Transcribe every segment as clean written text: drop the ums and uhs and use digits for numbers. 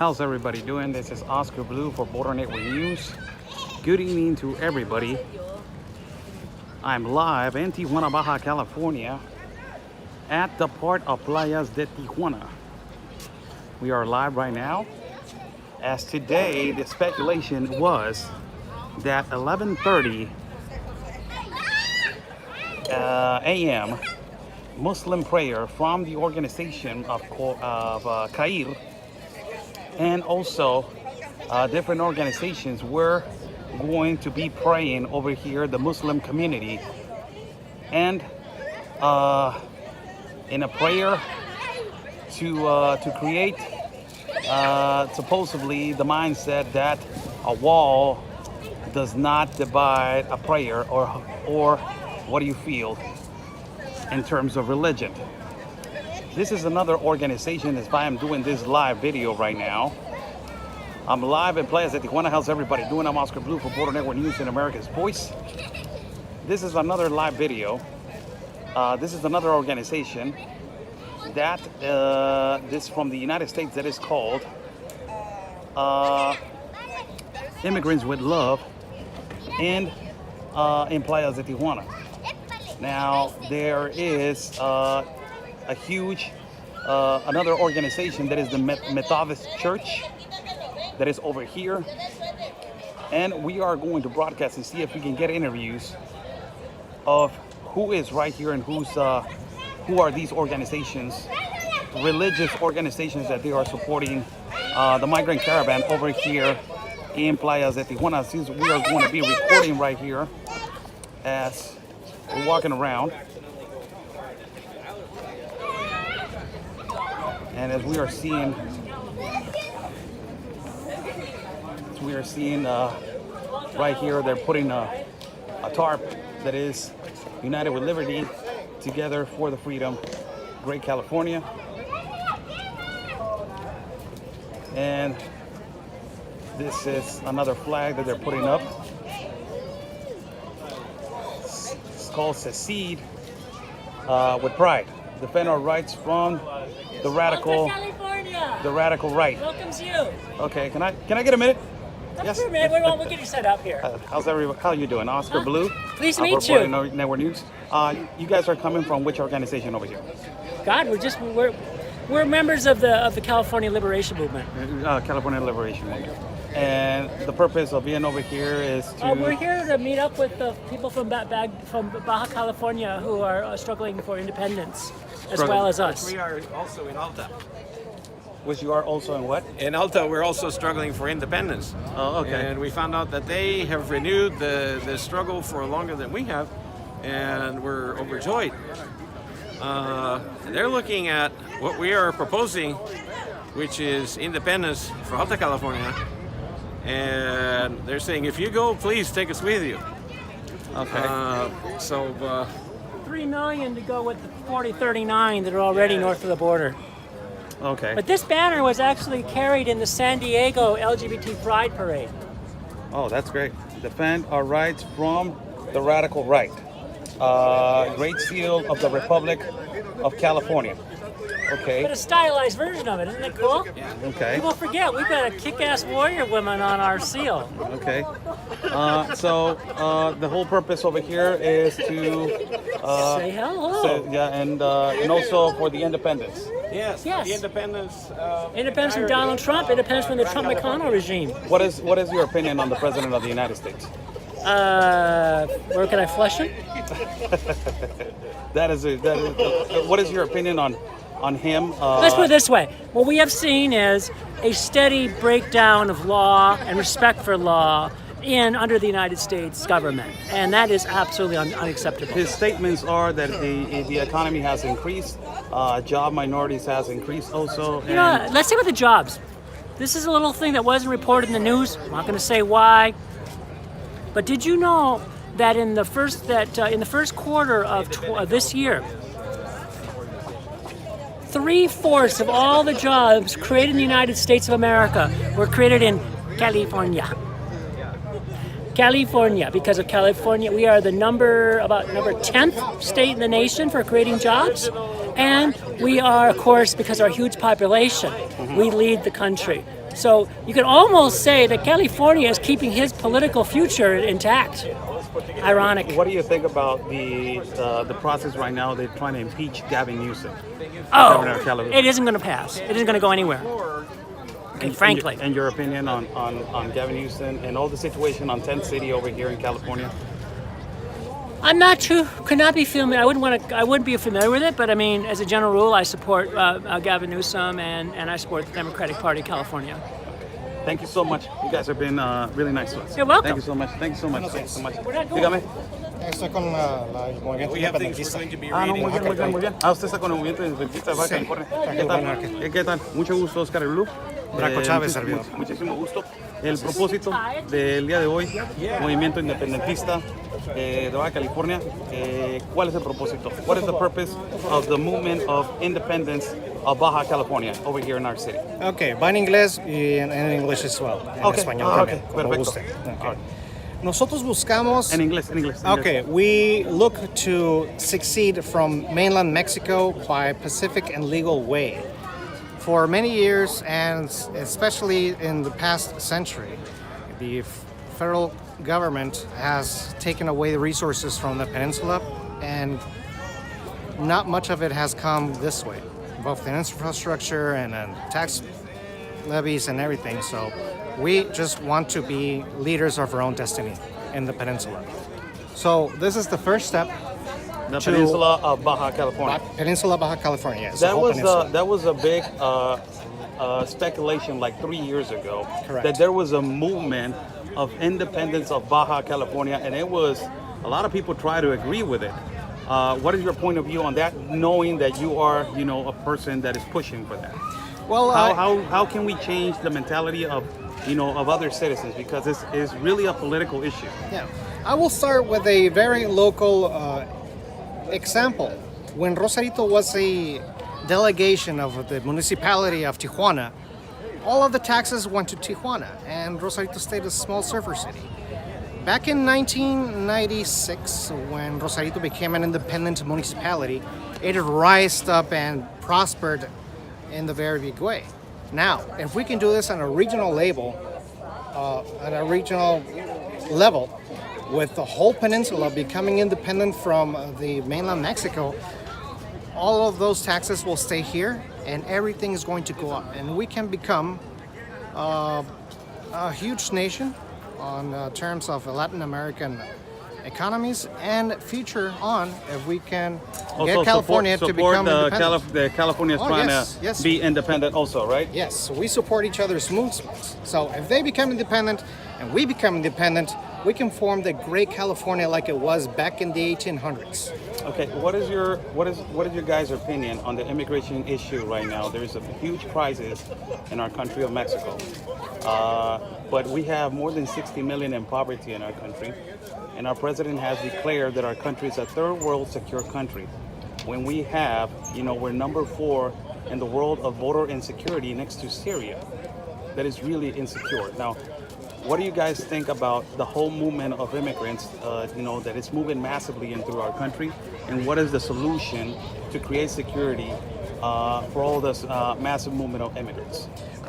How's everybody doing? This is Oscar Blue for Border Network News. Good evening to everybody. I'm live in Tijuana, Baja California at the part of Playas de Tijuana. We are live right now, as today the speculation was that 11:30 a.m. Muslim prayer from the organization of Cair, and also different organizations were going to be praying over here, the Muslim community, and in a prayer to create supposedly the mindset that a wall does not divide a prayer, or what do you feel in terms of religion. This is another organization. That's why I'm doing this live video right now. I'm live in Playas de Tijuana. How's everybody doing? I'm Oscar Blue for Border Network News in America's Voice. This is another live video. This is another organization that this from the United States that is called Immigrants with Love in Playas de Tijuana. Now there is a huge another organization that is the Methodist Church that is over here, and we are going to broadcast and see if we can get interviews of who is right here and who are these organizations, religious organizations that they are supporting the migrant caravan over here in Playas de Tijuana. Since we are going to be recording right here as we're walking around, and as we are seeing right here, they're putting a tarp that is United with Liberty, Together for the Freedom, Great California. And this is another flag that they're putting up. It's called Secede with Pride. Defend our rights from the radical right. Welcomes you. Okay, can I get a minute? Yes. For a minute. We'll get you set up here. How's everybody? How are you doing? Oscar Blue. Pleased to meet you. Network News. You guys are coming from which organization over here? God, we're members of the California Liberation Movement. California Liberation Movement. And the purpose of being over here is to... we're here to meet up with the people from Baja California who are struggling for independence, as well as us. We are also in Alta. Which you are also in what? In Alta, we're also struggling for independence. Oh, okay. And we found out that they have renewed the struggle for longer than we have, and we're overjoyed. They're looking at what we are proposing, which is independence for Alta California, and they're saying, if you go, please take us with you. Okay. $3 million to go with the 4039 that are already north of the border. Okay. But this banner was actually carried in the San Diego LGBT Pride Parade. Oh, that's great. Defend our rights from the radical right. Great Seal of the Republic of California. Okay. But a stylized version of it, isn't it cool? Yeah. Okay. People forget we've got a kick-ass warrior woman on our seal. Okay. So the whole purpose over here is to say hello. and also for the independence. Yes. Yes. The independence. Independence from Donald Trump. Independence from the Trump-McConnell regime. What is your opinion on the President of the United States? Where can I flush him? What is your opinion on him? Let's put it this way. What we have seen is a steady breakdown of law and respect for law under the United States government, and that is absolutely unacceptable. His statements are that the economy has increased, job minorities has increased also. You know, let's see about the jobs. This is a little thing that wasn't reported in the news. I'm not going to say why, but did you know that in the first quarter of this year, 3/4 of all the jobs created in the United States of America were created in California. California, because of California, we are about number 10th state in the nation for creating jobs. And we are, of course, because of our huge population, we lead the country. So you can almost say that California is keeping his political future intact. Ironic. What do you think about the process right now? They're trying to impeach Gavin Newsom. Oh, Governor of California. it isn't going to pass. It isn't going to go anywhere. And frankly. And your opinion on Gavin Newsom and all the situation on 10th City over here in California? I'm not too, could not be familiar. I wouldn't be familiar with it, but I mean, as a general rule, I support Gavin Newsom and I support the Democratic Party of California. Thank you so much. You guys have been really nice to us. You're welcome. Thank you so much. Thank you so much. Thank you so much. going. Dígame. Estoy con el movimiento We have things we're independentista. going to be Ah, no, reading. muy bien, muy bien, muy bien. Ah, usted está con el movimiento independentista de Baja Sí. California. Aquí, ¿Qué bueno, tal? aquí. ¿Qué tal? Mucho gusto, Oscar Blue. Braco Chávez, servidor. Muchísimo gusto. El propósito del día de hoy, movimiento independentista de Baja California. ¿Cuál es el propósito? What is the purpose of the movement of independence of Baja California over here in our city? Ok, va en inglés y en English as well. En Ok, español ok, también, como perfecto. guste. Ok. All right. Nosotros buscamos. En inglés, en inglés. en Okay, inglés. we look to succeed from mainland Mexico by pacific and legal way. For many years, and especially in the past century, the federal government has taken away the resources from the peninsula, and not much of it has come this way, both in infrastructure and tax levies and everything. So we just want to be leaders of our own destiny in the peninsula. So this is the first step. The to- peninsula of Baja California. Peninsula Baja California. Yes, the That whole was peninsula. that was a big speculation like 3 years ago. Correct. That there was a movement of independence of Baja California, and it was a lot of people try to agree with it. What is your point of view on that? Knowing that you are, a person that is pushing for that. Well, How can we change the mentality of, of other citizens, because it's really a political issue. yeah, I will start with a very local example. When Rosarito was a delegation of the municipality of Tijuana, all of the taxes went to Tijuana, and Rosarito stayed a small surfer city. Back in 1996, when Rosarito became an independent municipality, it rised up and prospered in the very big way. Now, if we can do this on a regional level, with the whole peninsula becoming independent from the mainland Mexico, all of those taxes will stay here, and everything is going to go up, and we can become a huge nation on terms of Latin American economies, and future on, if we can get Also, California to become independent. the California is Oh, trying yes, to yes. be independent also, right? Yes, so we support each other's movements. So if they become independent and we become independent, we can form the great California like it was back in the 1800s. Okay, what is your guys' opinion on the immigration issue right now? There is a huge crisis in our country of Mexico, but we have more than 60 million in poverty in our country, and our president has declared that our country is a third world secure country. When we have, we're number 4 in the world of voter insecurity next to Syria, that is really insecure. Now, what do you guys think about the whole movement of immigrants, that is moving massively in through our country? And what is the solution to create security for all this massive movement of immigrants?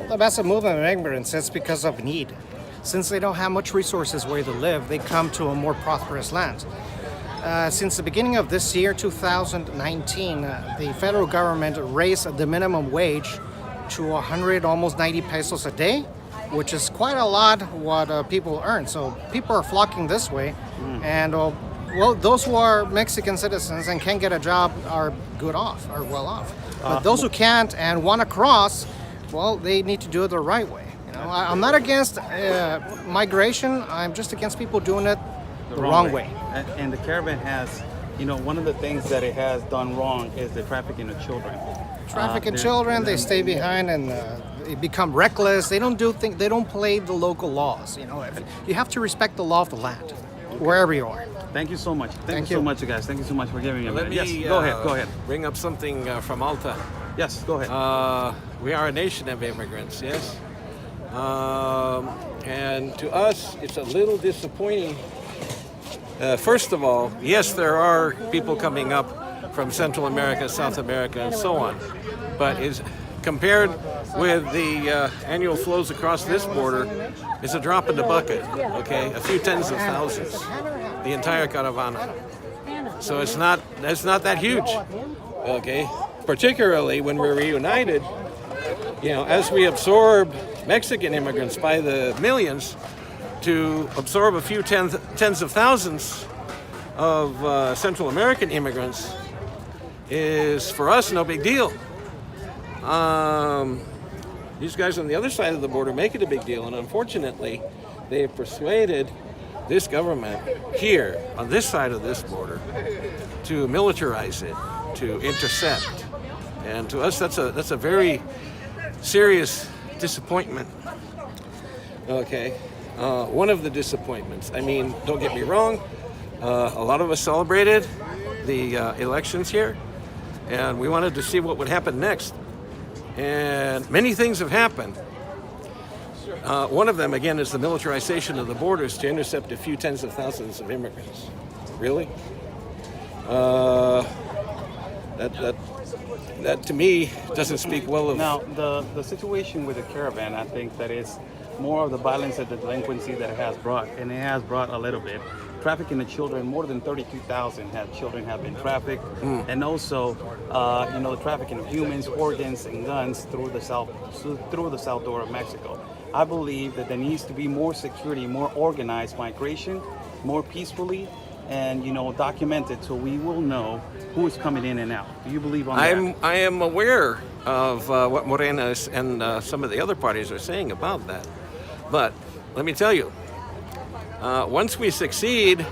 The massive movement of immigrants is because of need. Since they don't have much resources where to live, they come to a more prosperous land. Since the beginning of this year, 2019, the federal government raised the minimum wage to 100, almost 90 pesos a day, which is quite a lot what people earn. So people are flocking this way, and those who are Mexican citizens and can get a job are well off. But those who can't and want to cross, well, they need to do it the right way. I'm not against migration. I'm just against people doing it the wrong way. And the caravan has, one of the things that it has done wrong is the trafficking of children. Trafficking children, they stay behind and they become reckless. They don't play the local laws. You have to respect the law of the land, wherever you are. Thank you so much. Thank you so much, guys. Thank you so much for giving me a Let minute. me Yes, go ahead. bring up something from Alta. Yes, go ahead. We are a nation of immigrants, yes? And to us, it's a little disappointing. First of all, yes, there are people coming up from Central America, South America, and so on. But is compared with the annual flows across this border, is a drop in the bucket. Okay, a few tens of thousands, the entire caravana. So it's not that huge. Okay, particularly when we're reunited. As we absorb Mexican immigrants by the millions, to absorb a few tens of thousands of Central American immigrants is, for us, no big deal. These guys on the other side of the border make it a big deal, and unfortunately, they have persuaded this government here on this side of this border to militarize it, to intercept, and to us, that's a very serious disappointment. Okay, one of the disappointments. I mean, don't get me wrong. A lot of us celebrated the elections here, and we wanted to see what would happen next. And many things have happened. One of them, again, is the militarization of the borders to intercept a few tens of thousands of immigrants. Really? That to me doesn't speak well of. Now, the situation with the caravan, I think that is more of the violence and the delinquency that it has brought, and it has brought a little bit. Trafficking the children, more than 32,000 children have been trafficked, and also, the trafficking of humans, organs, and guns through the south door of Mexico. I believe that there needs to be more security, more organized migration, more peacefully, and documented, so we will know who is coming in and out. Do you believe on that? I am aware of what Morena and some of the other parties are saying about that, but let me tell you. Once we succeed,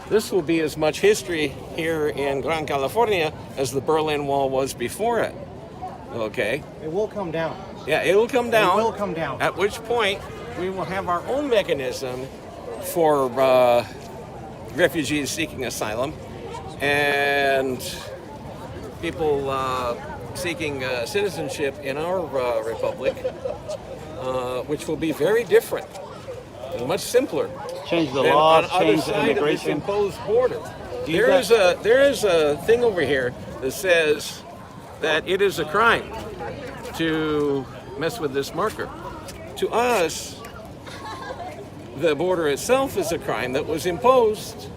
this will be as much history here in Gran California as the Berlin Wall was before it. Okay? It will come down. Yeah, it will come down. It will come down. At which point, we will have our own mechanism for refugees seeking asylum and people seeking citizenship in our republic, which will be very different and much simpler. Change the laws, on change other the side of this immigration. imposed border. There is a thing over here that says that it is a crime to mess with this marker. To us, the border itself is a crime that was imposed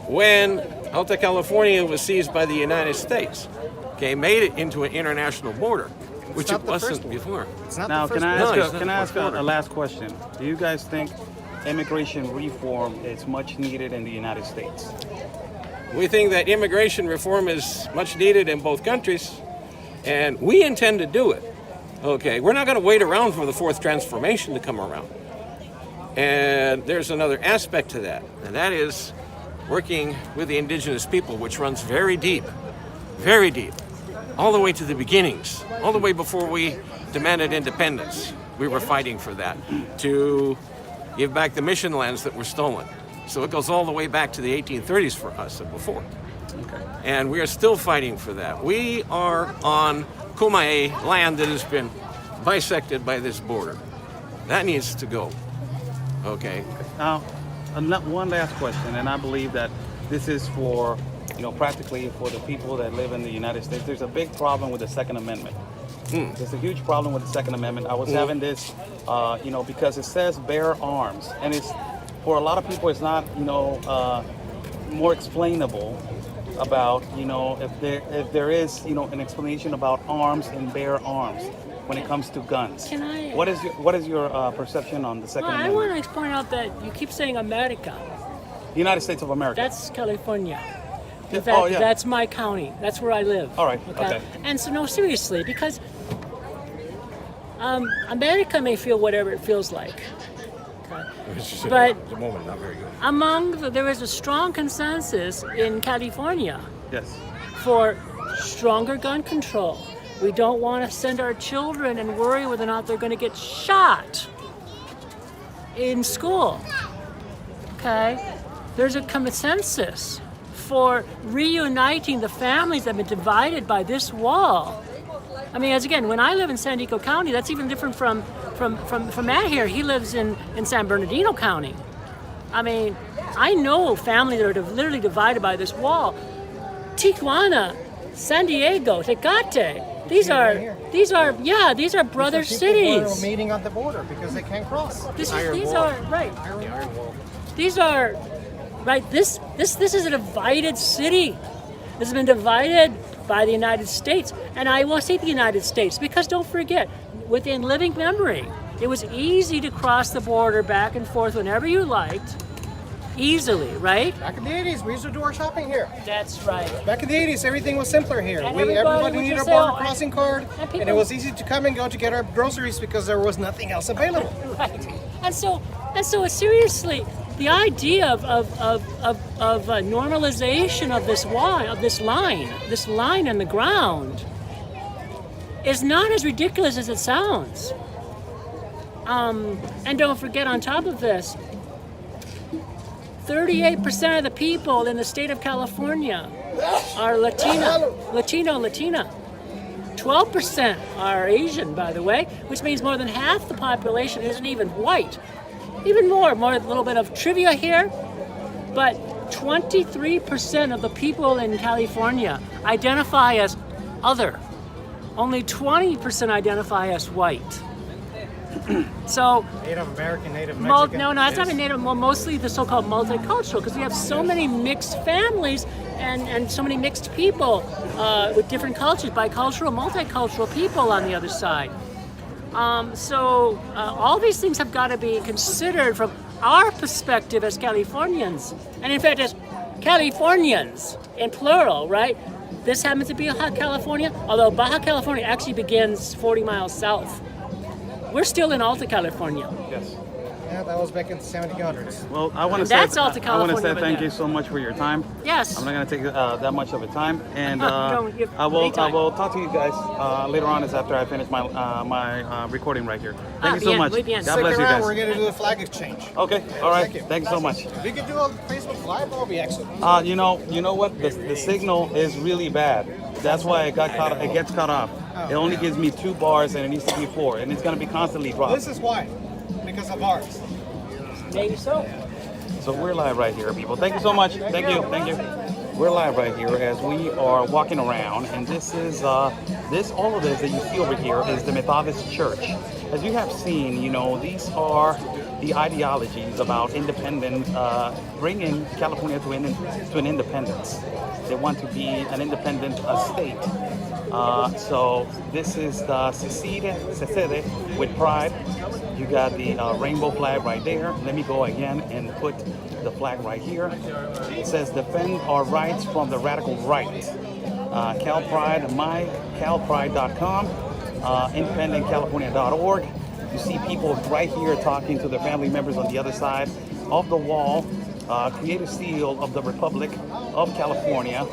when Alta California was seized by the United States. Okay, made it into an international border, which it wasn't before. It's not Now, the first can I No, ask, it's not can I the ask first a last question? Do you guys think immigration reform is much needed in the United States? We think that immigration reform is much needed in both countries, and we intend to do it. Okay, we're not going to wait around for the fourth transformation to come around. And there's another aspect to that, and that is working with the indigenous people, which runs very deep, all the way to the beginnings, all the way before we demanded independence. We were fighting for that, to give back the mission lands that were stolen. So it goes all the way back to the 1830s for us and before. Okay. And we are still fighting for that. We are on Kumeyaay land that has been bisected by this border. That needs to go. Okay. Now, one last question, and I believe that this is for, practically for the people that live in the United States. There's a big problem with the Second Amendment. There's a huge problem with the Second Amendment. I was having this, because it says bear arms, and it's for a lot of people, it's not, more explainable about, if there is, an explanation about arms and bear arms when it comes to guns. What is your perception on the Second Well, I Amendment? want to point out that you keep saying America. The United States of America. That's California. In Yeah, fact, oh, yeah. that's my county. That's where I live. All right, okay. And so, no, seriously, because America may feel whatever it feels like. Okay. But at the moment, not very good. there is a strong consensus in California Yes. for stronger gun control. We don't want to send our children and worry whether or not they're going to get shot in school. Okay? There's a consensus for reuniting the families that have been divided by this wall. I mean, as again, when I live in San Diego County, that's even different from from Matt here, he lives in San Bernardino County. I mean, I know families that are literally divided by this wall. Tijuana, San Diego, Tecate. These are brother cities. People are meeting at the border because they can't cross. These are right. The Iron Wall. These are right. This is a divided city. This has been divided by the United States, and I will say the United States because don't forget, within living memory, it was easy to cross the border back and forth whenever you liked, easily, right? Back in the 80s, we used to do our shopping here. That's right. Back in the 80s, everything was simpler here. And Everybody everybody would needed a just border say, "Oh, crossing card, and and it was easy to come and go to get our groceries because there was nothing else available. Right. And so seriously, the idea of normalization of this line in the ground, is not as ridiculous as it sounds. And don't forget, on top of this, 38% of the people in the state of California are Latina. 12% are Asian, by the way, which means more than half the population isn't even white. Even more, a little bit of trivia here, but 23% of the people in California identify as other. Only 20% identify as white. So Native American, Native Mexican. no, that's not Native. Well, mostly the so-called multicultural, because we have so many mixed families and so many mixed people with different cultures, bicultural, multicultural people on the other side. So all these things have got to be considered from our perspective as Californians, and in fact as Californians in plural, right? This happens to be Baja California, although Baja California actually begins 40 miles south. We're still in Alta California. Yes. Yeah, that was back in the 1700s. Well, I want to And say that's Alta I want to California say over thank there. you so much for your time. Yes. I'm not going to take that much of the time, and Don't give I will anytime. talk to you guys later on, as after I finish my my recording right here. Thank you so bien, much. muy bien. God Stick bless you around, guys. we're going to do the flag exchange. Okay, all right. Thank you. Thank you so much. If we could do a Facebook Live, that would be excellent. You know what? The signal is really bad. That's why it gets cut off. It only gives me 2 bars, and it needs to be 4, and it's going to be constantly dropped. This is why. Because of ours. Maybe so. So we're live right here, people. Thank you so much. Thank you. We're live right here as we are walking around, and this is all of this that you see over here is the Methodist Church. As you have seen, these are the ideologies about independent, bringing California to an independence. They want to be an independent state. So this is the secede with pride. You got the rainbow flag right there. Let me go again and put the flag right here. It says defend our rights from the radical right. CalPride, mycalpride.com, independentcalifornia.org. You see people right here talking to their family members on the other side of the wall. Creative seal of the Republic of California.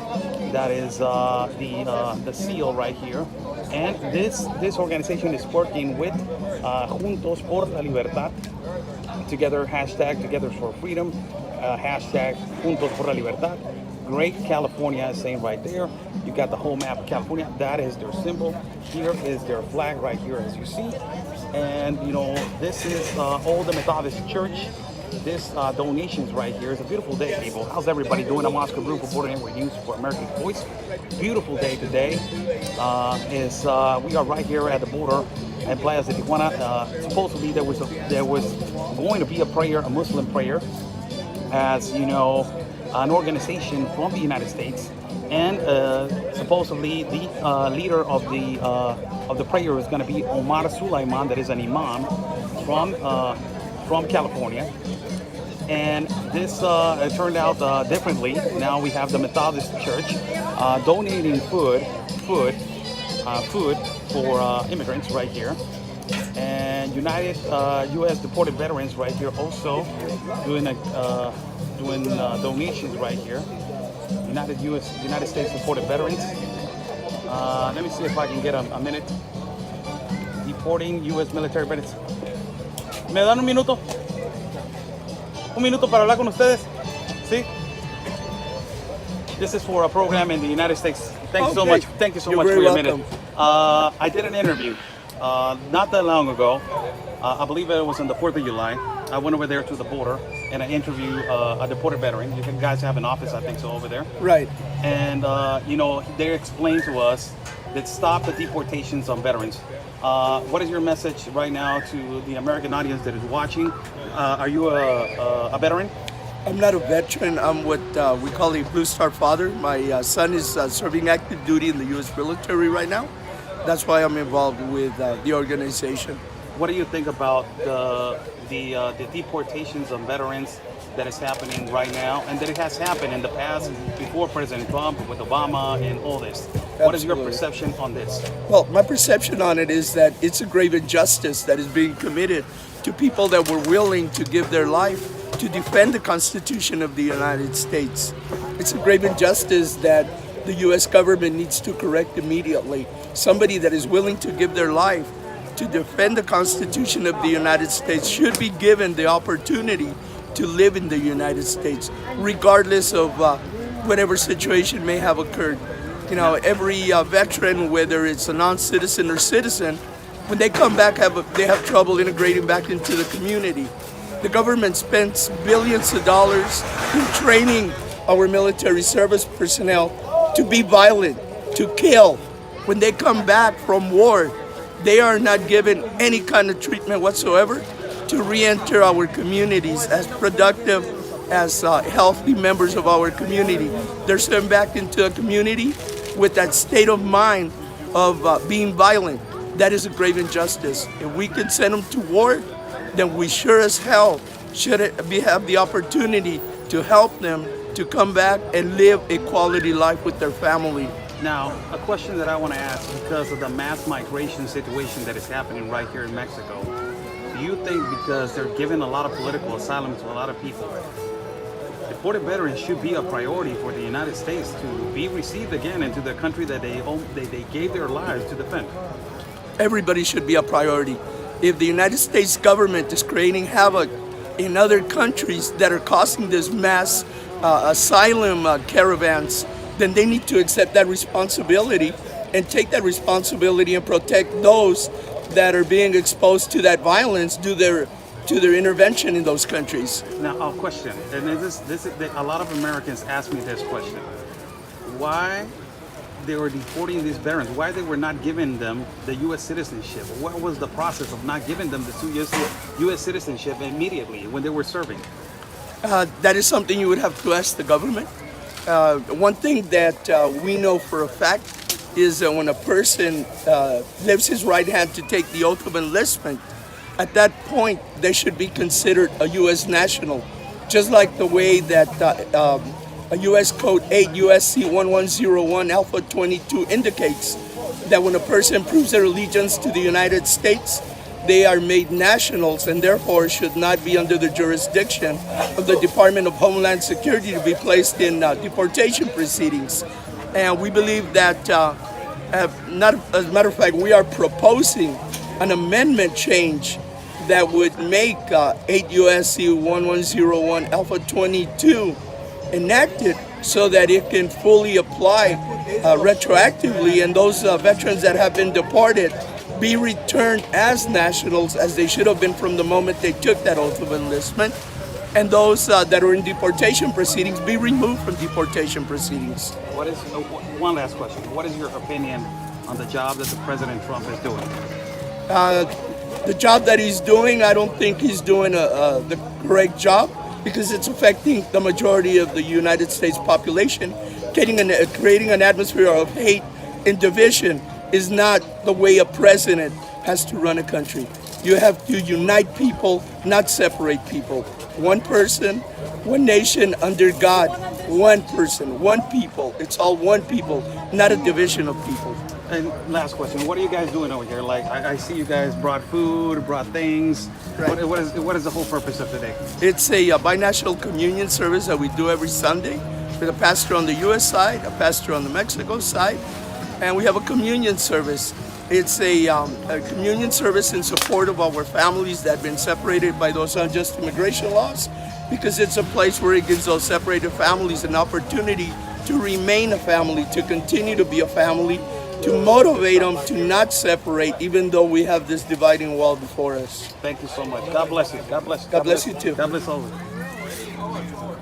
That is the seal right here. And this organization is working with Juntos por la Libertad. Together, hashtag Together for Freedom, hashtag Juntos por la Libertad. Great California is saying right there. You got the whole map of California. That is their symbol. Here is their flag right here, as you see. And this is Old Methodist Church. This donations right here is a beautiful day, people. How's everybody doing? I'm Oscar Brew for Border Network News for American Voice. Beautiful day today. We are right here at the border at Plaza Tijuana. Supposedly there was going to be a prayer, a Muslim prayer, as an organization from the United States, and supposedly the leader of the prayer is going to be Omar Sulaiman, that is an imam from California. And this turned out differently. Now we have the Methodist Church donating food for immigrants right here, and United U.S. deported veterans right here also doing donations right here. United States deported veterans. Let me see if I can get a minute. Deporting U.S. military veterans. ¿Me dan un minuto? Un minuto para hablar con ustedes. ¿Sí? This is for a program in the United States. Thank you so much. Thank you so much for your minute. I did an interview Not that long ago, I believe it was on the 4th of July, I went over there to the border and I interviewed a deported veteran. You guys have an office, I think so, over there. Right. And, they explained to us that stop the deportations on veterans. What is your message right now to the American audience that is watching? Are you a veteran? I'm not a veteran. I'm what we call a Blue Star father. My son is serving active duty in the U.S. military right now. That's why I'm involved with the organization. What do you think about the deportations of veterans that is happening right now, and that it has happened in the past before President Trump with Obama and all this? What is your Absolutely. perception on this? Well, my perception on it is that it's a grave injustice that is being committed to people that were willing to give their life to defend the Constitution of the United States. It's a grave injustice that the U.S. government needs to correct immediately. Somebody that is willing to give their life to defend the Constitution of the United States should be given the opportunity to live in the United States, regardless of whatever situation may have occurred. You know, every veteran, whether it's a non-citizen or citizen, when they come back, they have trouble integrating back into the community. The government spends billions of dollars in training our military service personnel to be violent, to kill. When they come back from war, they are not given any kind of treatment whatsoever to re-enter our communities as productive, as healthy members of our community. They're sent back into a community with that state of mind of being violent. That is a grave injustice. If we can send them to war, then we sure as hell should have the opportunity to help them to come back and live a quality life with their family. Now, a question that I want to ask, because of the mass migration situation that is happening right here in Mexico, do you think because they're giving a lot of political asylum to a lot of people, deported veterans should be a priority for the United States to be received again into the country that they gave their lives to defend? Everybody should be a priority. If the United States government is creating havoc in other countries that are causing this mass asylum caravans, then they need to accept that responsibility and take that responsibility and protect those that are being exposed to that violence due to their intervention in those countries. Now, a question, and a lot of Americans ask me this question: why they were deporting these veterans? Why they were not giving them the U.S. citizenship? What was the process of not giving them the U.S. citizenship immediately when they were serving? That is something you would have to ask the government. One thing that we know for a fact is that when a person lifts his right hand to take the oath of enlistment, at that point they should be considered a U.S. national, just like the way that a U.S. Code 8 USC 1101 Alpha 22 indicates that when a person proves their allegiance to the United States, they are made nationals and therefore should not be under the jurisdiction of the Department of Homeland Security to be placed in deportation proceedings. And we believe that, not as a matter of fact, we are proposing an amendment change that would make 8 USC 1101 Alpha 22 enacted so that it can fully apply retroactively, and those veterans that have been deported be returned as nationals as they should have been from the moment they took that oath of enlistment, and those that are in deportation proceedings be removed from deportation proceedings. One last question. What is your opinion on the job that the President Trump is doing? The job that he's doing, I don't think he's doing the correct job, because it's affecting the majority of the United States population. Creating an atmosphere of hate and division is not the way a president has to run a country. You have to unite people, not separate people. One person, one nation under God, one person, one people. It's all one people, not a division of people. And last question, what are you guys doing over here? Like, I see you guys brought food, brought things. Right. What is the whole purpose of today? It's a binational communion service that we do every Sunday with a pastor on the U.S. side, a pastor on the Mexico side, and we have a communion service. It's a communion service in support of our families that have been separated by those unjust immigration laws, because it's a place where it gives those separated families an opportunity to remain a family, to continue to be a family, to motivate them to not separate, even though we have this dividing wall before us. Thank you so much. God bless you. God bless you. God bless you too. God bless all of you.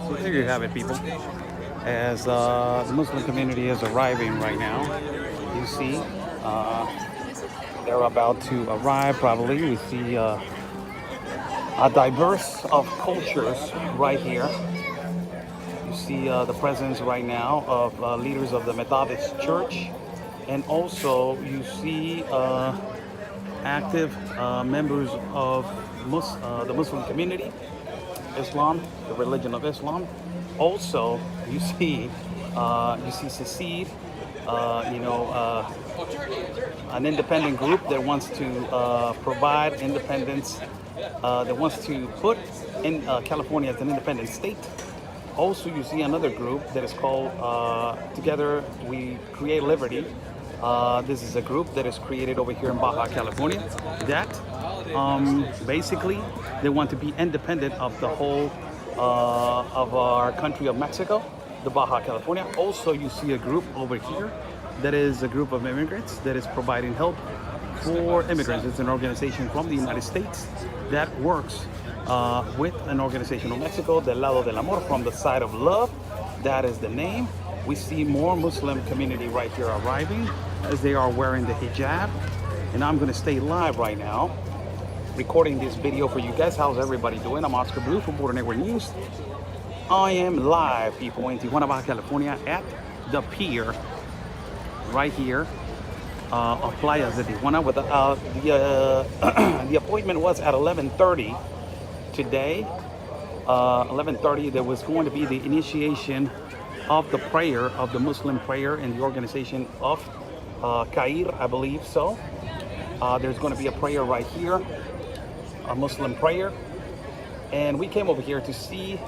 So there you have it, people. As the Muslim community is arriving right now, you see they're about to arrive probably. We see a diverse of cultures right here. You see the presence right now of leaders of the Methodist Church, and also you see active members of the Muslim community, Islam, the religion of Islam. Also, you see Secede, an independent group that wants to provide independence, that wants to put in California as an independent state. Also, you see another group that is called Together We Create Liberty. This is a group that is created over here in Baja California that basically they want to be independent of the whole of our country of Mexico, the Baja California. Also, you see a group over here that is a group of immigrants that is providing help for immigrants. It's an organization from the United States that works with an organization of Mexico, Del Lado del Amor, from the side of love. That is the name. We see more Muslim community right here arriving as they are wearing the hijab. And I'm going to stay live right now, recording this video for you guys. How's everybody doing? I'm Oscar Blue from Border Network News. I am live, people, in Tijuana, Baja California, at the pier right here of Playas de Tijuana. With the appointment was at 11:30 today. 11:30. There was going to be the initiation of the prayer, of the Muslim prayer in the organization of Cair, I believe so. There's going to be a prayer right here, a Muslim prayer. And we came over here to see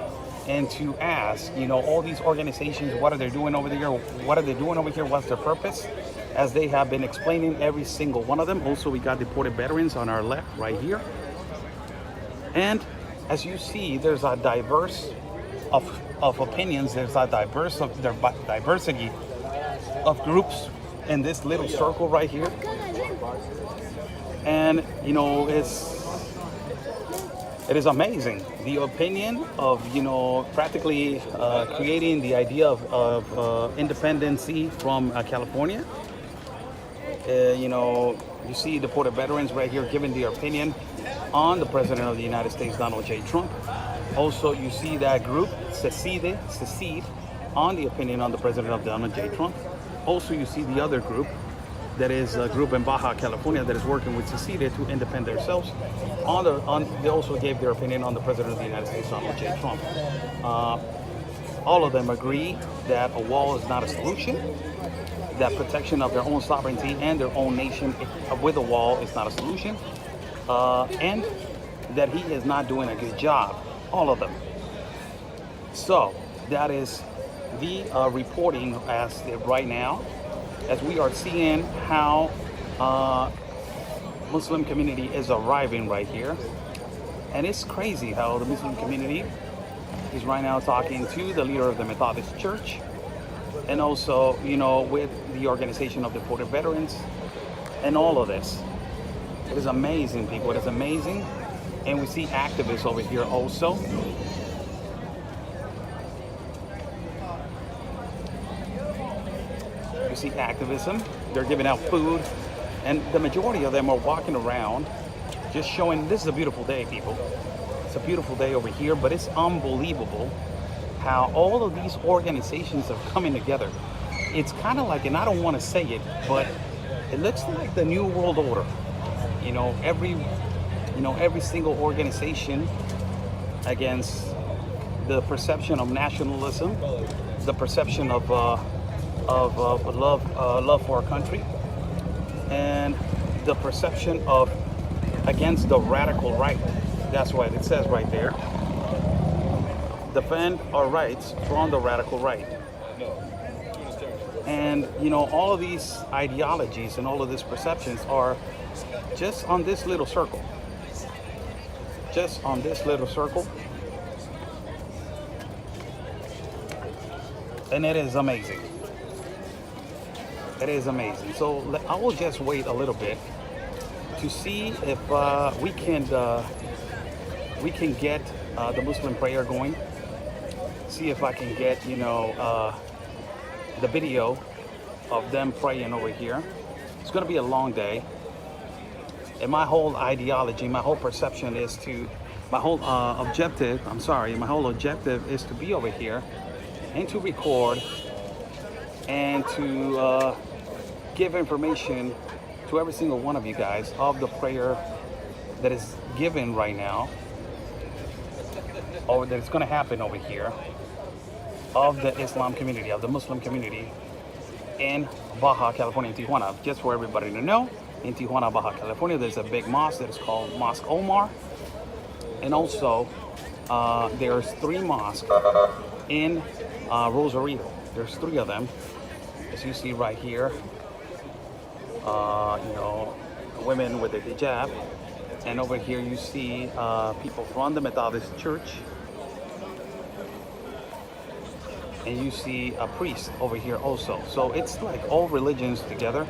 and to ask, all these organizations, what are they doing over there? What are they doing over here? What's their purpose? As they have been explaining, every single one of them. Also, we got deported veterans on our left right here. And as you see, there's a diverse of opinions. There's a diversity of groups in this little circle right here. And it is amazing, the opinion of practically creating the idea of independency from California. You see deported veterans right here giving their opinion on the President of the United States, Donald J. Trump. Also, you see that group, Secede, on the opinion on the President of Donald J. Trump. Also, you see the other group, that is a group in Baja California that is working with Secede to independ themselves. They also gave their opinion on the President of the United States, Donald J. Trump. All of them agree that a wall is not a solution, that protection of their own sovereignty and their own nation with a wall is not a solution, and that he is not doing a good job. All of them. So that is the reporting as of right now, as we are seeing how Muslim community is arriving right here. And it's crazy how the Muslim community is right now talking to the leader of the Methodist Church, and also, with the organization of deported veterans, and all of this. It is amazing, people. It is amazing. And we see activists over here also. You see activism. They're giving out food. And the majority of them are walking around just showing, this is a beautiful day, people. It's a beautiful day over here, but it's unbelievable how all of these organizations are coming together. It's kind of like, and I don't want to say it, but it looks like the New World Order. Every single organization against the perception of nationalism, the perception of love for our country, and the perception of against the radical right. That's what it says right there. Defend our rights from the radical right. And all of these ideologies and all of these perceptions are just on this little circle. Just on this little circle. And it is amazing. It is amazing. So I will just wait a little bit to see if we can get the Muslim prayer going. See if I can get, the video of them praying over here. It's going to be a long day. And my whole ideology, my whole perception is to, my whole objective is to be over here and to record and to give information to every single one of you guys of the prayer that is given right now, or that is going to happen over here, of the Islam community, of the Muslim community in Baja California, in Tijuana. Just for everybody to know, in Tijuana, Baja California, there's a big mosque that is called Mosque Omar. And also, there's 3 mosques in Rosarito. There's 3 of them, as you see right here. Women with a hijab. And over here you see people from the Methodist Church. And you see a priest over here also. So it's like all religions together.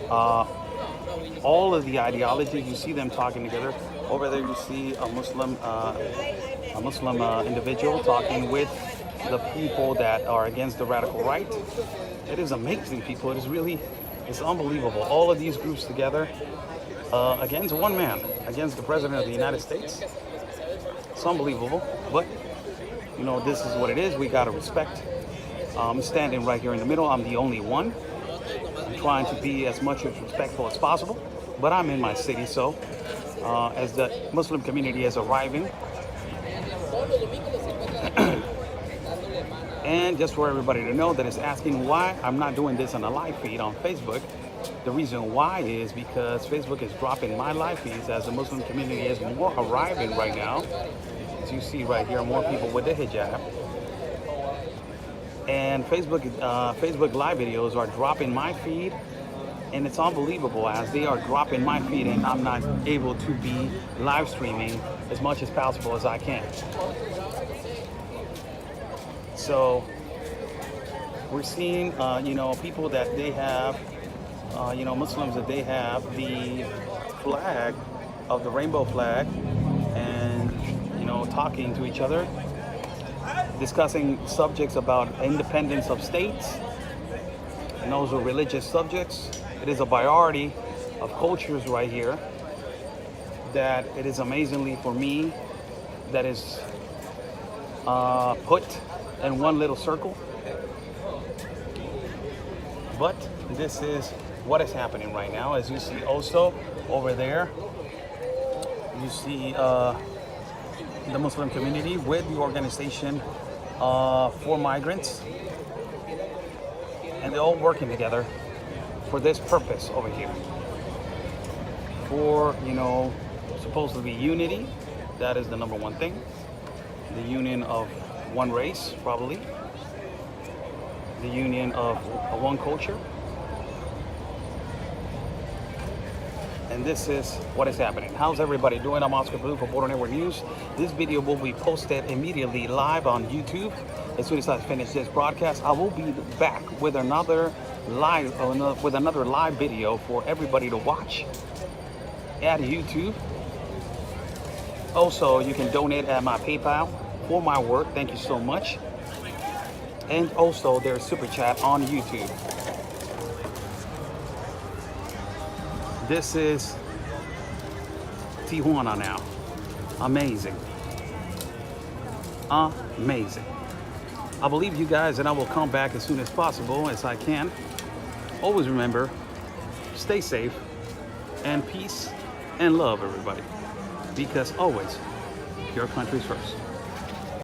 All of the ideologies, you see them talking together. Over there you see a Muslim individual talking with the people that are against the radical right. It is amazing, people. It's unbelievable. All of these groups together against one man, against the President of the United States. It's unbelievable, but this is what it is. We gotta respect. I'm standing right here in the middle. I'm the only one. I'm trying to be as much as respectful as possible, but I'm in my city, so as the Muslim community is arriving, and just for everybody to know that is asking why I'm not doing this on a live feed on Facebook, the reason why is because Facebook is dropping my live feeds as the Muslim community is more arriving right now. As you see right here, more people with the hijab. And Facebook live videos are dropping my feed, and it's unbelievable as they are dropping my feed and I'm not able to be live streaming as much as possible as I can. So we're seeing, people that they have, Muslims that they have the flag of the rainbow flag, and talking to each other, discussing subjects about independence of states, and those are religious subjects. It is a priority of cultures right here that it is amazingly for me that is put in one little circle. But this is what is happening right now. As you see also over there, you see the Muslim community with the organization for migrants, and they're all working together for this purpose over here, for supposedly unity. That is the number one thing, the union of one race, probably the union of one culture. And this is what is happening. How's everybody doing? I'm Oscar Blue for Border Network News. This video will be posted immediately live on YouTube. As soon as I finish this broadcast, I will be back with another live video for everybody to watch at YouTube. Also, you can donate at my PayPal for my work. Thank you so much. And also, there's Super Chat on YouTube. This is Tijuana now. Amazing. Amazing. I believe you guys, and I will come back as soon as possible as I can. Always remember, stay safe and peace and love, everybody. Because always, your country's first.